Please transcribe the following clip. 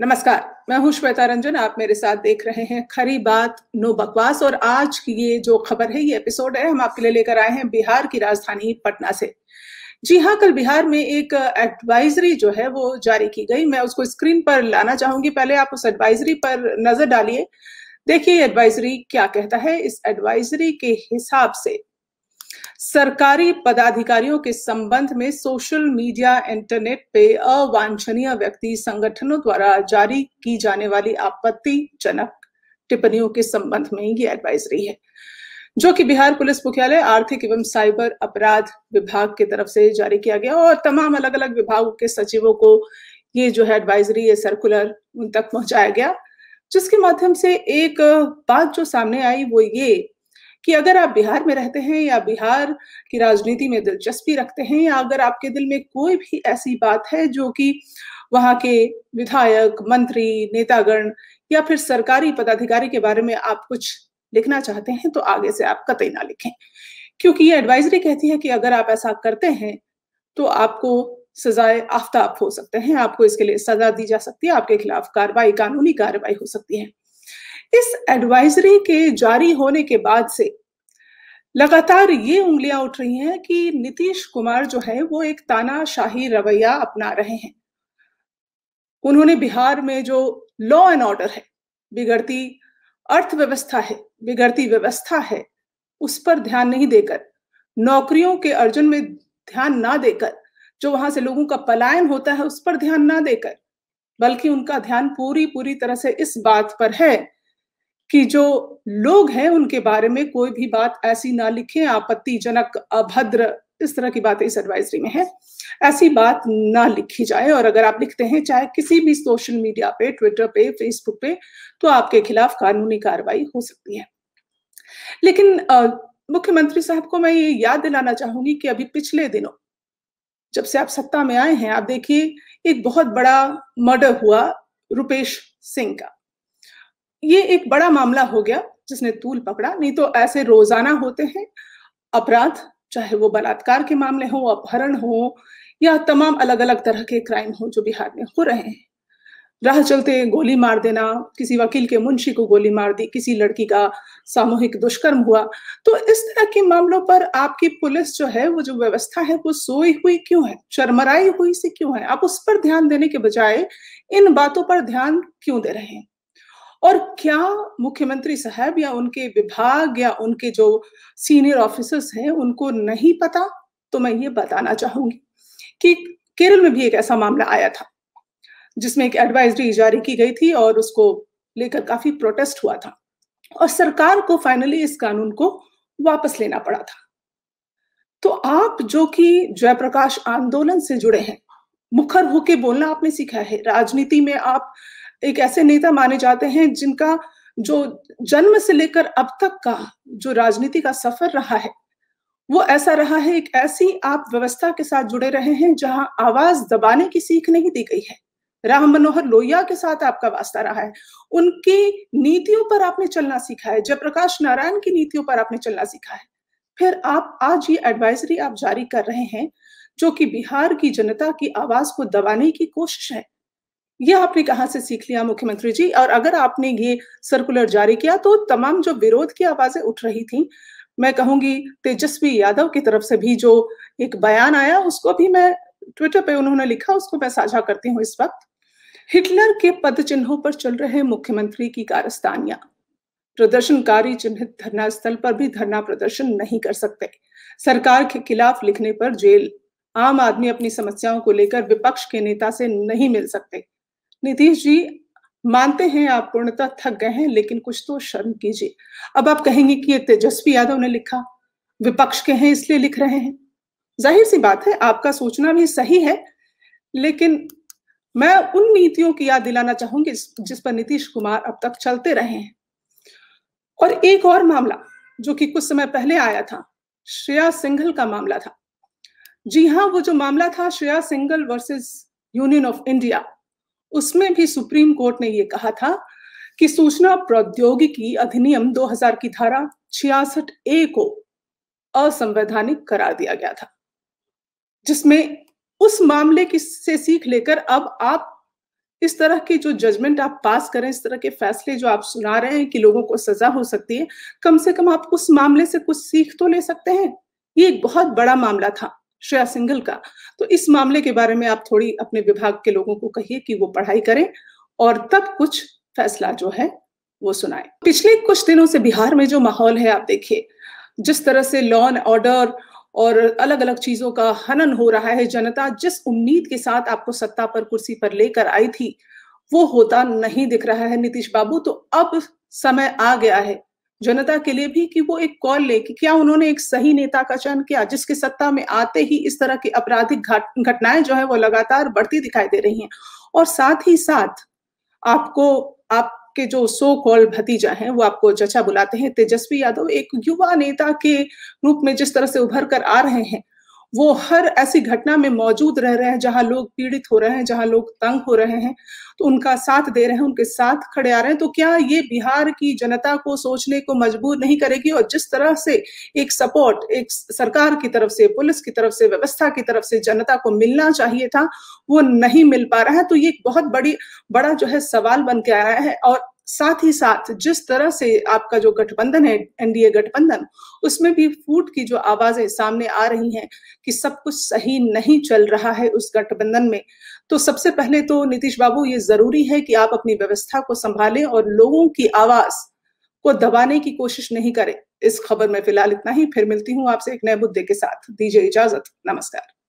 नमस्कार, मैं हूं श्वेता रंजन। आप मेरे साथ देख रहे हैं खरी बात नो बकवास। और आज की ये जो खबर है, ये एपिसोड है, हम आपके लिए लेकर आए हैं बिहार की राजधानी पटना से। जी हाँ, कल बिहार में एक एडवाइजरी जो है वो जारी की गई। मैं उसको स्क्रीन पर लाना चाहूंगी। पहले आप उस एडवाइजरी पर नजर डालिए, देखिए एडवाइजरी क्या कहता है। इस एडवाइजरी के हिसाब से सरकारी पदाधिकारियों के संबंध में सोशल मीडिया, इंटरनेट पे अवांछनीय व्यक्ति संगठनों द्वारा जारी की जाने वाली आपत्तिजनक टिप्पणियों के संबंध में ये एडवाइजरी है, जो कि बिहार पुलिस मुख्यालय आर्थिक एवं साइबर अपराध विभाग की तरफ से जारी किया गया। और तमाम अलग अलग विभागों के सचिवों को ये जो है एडवाइजरी, ये सर्कुलर उन तक पहुंचाया गया, जिसके माध्यम से एक बात जो सामने आई वो ये कि अगर आप बिहार में रहते हैं या बिहार की राजनीति में दिलचस्पी रखते हैं, या अगर आपके दिल में कोई भी ऐसी बात है जो कि वहां के विधायक, मंत्री, नेतागण या फिर सरकारी पदाधिकारी के बारे में आप कुछ लिखना चाहते हैं, तो आगे से आप कतई ना लिखें, क्योंकि ये एडवाइजरी कहती है कि अगर आप ऐसा करते हैं तो आपको सजाए आफ्ताब हो सकते हैं, आपको इसके लिए सजा दी जा सकती है, आपके खिलाफ कार्रवाई, कानूनी कार्रवाई हो सकती है। इस एडवाइजरी के जारी होने के बाद से लगातार ये उंगलियां उठ रही हैं कि नीतीश कुमार जो है वो एक तानाशाही रवैया अपना रहे हैं। उन्होंने बिहार में जो लॉ एंड ऑर्डर है, बिगड़ती अर्थव्यवस्था है, बिगड़ती व्यवस्था है, उस पर ध्यान नहीं देकर, नौकरियों के अर्जन में ध्यान ना देकर, जो वहां से लोगों का पलायन होता है उस पर ध्यान ना देकर, बल्कि उनका ध्यान पूरी तरह से इस बात पर है कि जो लोग हैं उनके बारे में कोई भी बात ऐसी ना लिखें, आपत्तिजनक, अभद्र, इस तरह की बातें इस एडवाइजरी में है, ऐसी बात ना लिखी जाए। और अगर आप लिखते हैं चाहे किसी भी सोशल मीडिया पे, ट्विटर पे, फेसबुक पे, तो आपके खिलाफ कानूनी कार्रवाई हो सकती है। लेकिन मुख्यमंत्री साहब को मैं ये याद दिलाना चाहूंगी कि अभी पिछले दिनों जब से आप सत्ता में आए हैं, आप देखिए एक बहुत बड़ा मर्डर हुआ रुपेश सिंह का। ये एक बड़ा मामला हो गया जिसने तूल पकड़ा। नहीं तो ऐसे रोजाना होते हैं अपराध, चाहे वो बलात्कार के मामले हो, अपहरण हो, या तमाम अलग अलग तरह के क्राइम हो जो बिहार में हो रहे हैं। राह चलते गोली मार देना, किसी वकील के मुंशी को गोली मार दी, किसी लड़की का सामूहिक दुष्कर्म हुआ। तो इस तरह के मामलों पर आपकी पुलिस जो है, वो जो व्यवस्था है, वो सोई हुई क्यों है, चरमराई हुई सी क्यों है? आप उस पर ध्यान देने के बजाय इन बातों पर ध्यान क्यों दे रहे हैं? और क्या मुख्यमंत्री साहब या उनके विभाग या उनके जो सीनियर ऑफिसर्स हैं उनको नहीं पता? तो मैं ये बताना चाहूंगी कि केरल में भी एक ऐसा मामला आया था जिसमें एक एडवाइजरी जारी की गई थी और उसको लेकर काफी प्रोटेस्ट हुआ था, और सरकार को फाइनली इस कानून को वापस लेना पड़ा था। तो आप जो कि जयप्रकाश आंदोलन से जुड़े हैं, मुखर होके बोलना आपने सीखा है, राजनीति में आप एक ऐसे नेता माने जाते हैं जिनका जो जन्म से लेकर अब तक का जो राजनीति का सफर रहा है, वो ऐसा रहा है, एक ऐसी आप व्यवस्था के साथ जुड़े रहे हैं जहां आवाज दबाने की सीख नहीं दी गई है। राम मनोहर लोहिया के साथ आपका वास्ता रहा है, उनकी नीतियों पर आपने चलना सीखा है, जयप्रकाश नारायण की नीतियों पर आपने चलना सीखा है। फिर आप आज ये एडवाइजरी आप जारी कर रहे हैं जो कि बिहार की जनता की आवाज को दबाने की कोशिश है। यह आपने कहां से सीख लिया मुख्यमंत्री जी? और अगर आपने ये सर्कुलर जारी किया तो तमाम जो विरोध की आवाजें उठ रही थी, मैं कहूंगी तेजस्वी यादव की तरफ से भी जो एक बयान आया, उसको भी मैं ट्विटर पे उन्होंने लिखा, उसको मैं साझा करती हूँ इस वक्त। हिटलर के पद चिन्हों पर चल रहे मुख्यमंत्री की कारस्तानियां, प्रदर्शनकारी चिन्हित धरना स्थल पर भी धरना प्रदर्शन नहीं कर सकते, सरकार के खिलाफ लिखने पर जेल, आम आदमी अपनी समस्याओं को लेकर विपक्ष के नेता से नहीं मिल सकते। नीतीश जी, मानते हैं आप पूर्णतः थक गए हैं, लेकिन कुछ तो शर्म कीजिए। अब आप कहेंगे कि ये तेजस्वी यादव ने लिखा, विपक्ष के हैं इसलिए लिख रहे हैं। जाहिर सी बात है, आपका सोचना भी सही है, लेकिन मैं उन नीतियों की याद दिलाना चाहूंगी जिस पर नीतीश कुमार अब तक चलते रहे हैं। और एक और मामला जो कि कुछ समय पहले आया था, श्रेया सिंघल का मामला था। जी हाँ, वो जो मामला था Shreya Singhal versus union of India, उसमें भी सुप्रीम कोर्ट ने ये कहा था कि सूचना प्रौद्योगिकी अधिनियम 2000 की धारा 66A को असंवैधानिक करार दिया गया था, जिसमें उस मामले की से सीख लेकर अब आप इस तरह की जो जजमेंट आप पास करें, इस तरह के फैसले जो आप सुना रहे हैं कि लोगों को सजा हो सकती है, कम से कम आप उस मामले से कुछ सीख तो ले सकते हैं। ये एक बहुत बड़ा मामला था श्रेया सिंघल का। तो इस मामले के बारे में आप थोड़ी अपने विभाग के लोगों को कहिए कि वो पढ़ाई करें और तब कुछ फैसला जो है वो सुनाएं। पिछले कुछ दिनों से बिहार में जो माहौल है आप देखिए, जिस तरह से लॉ एंड ऑर्डर और अलग-अलग चीजों का हनन हो रहा है, जनता जिस उम्मीद के साथ आपको सत्ता पर, कुर्सी पर लेकर आई थी, वो होता नहीं दिख रहा है नीतीश बाबू। तो अब समय आ गया है जनता के लिए भी कि वो एक कॉल ले कि क्या उन्होंने एक सही नेता का चयन किया, जिसके सत्ता में आते ही इस तरह की आपराधिक घटनाएं जो है वो लगातार बढ़ती दिखाई दे रही हैं। और साथ ही साथ आपको आपके जो सो कॉल्ड भतीजा हैं, वो आपको चचा बुलाते हैं, तेजस्वी यादव एक युवा नेता के रूप में जिस तरह से उभर कर आ रहे हैं, वो हर ऐसी घटना में मौजूद रह रहे हैं जहां लोग पीड़ित हो रहे हैं, जहां लोग तंग हो रहे हैं, तो उनका साथ दे रहे हैं, उनके साथ खड़े आ रहे हैं। तो क्या ये बिहार की जनता को सोचने को मजबूर नहीं करेगी? और जिस तरह से एक सपोर्ट एक सरकार की तरफ से, पुलिस की तरफ से, व्यवस्था की तरफ से जनता को मिलना चाहिए था, वो नहीं मिल पा रहा है। तो ये एक बहुत बड़ा जो है सवाल बन के आया है। और साथ ही साथ जिस तरह से आपका जो गठबंधन है, एनडीए गठबंधन, उसमें भी फूट की जो आवाजें सामने आ रही हैं कि सब कुछ सही नहीं चल रहा है उस गठबंधन में। तो सबसे पहले तो नीतीश बाबू, ये जरूरी है कि आप अपनी व्यवस्था को संभालें और लोगों की आवाज को दबाने की कोशिश नहीं करें। इस खबर में फिलहाल इतना ही। फिर मिलती हूँ आपसे एक नए मुद्दे के साथ। दीजिए इजाजत। नमस्कार।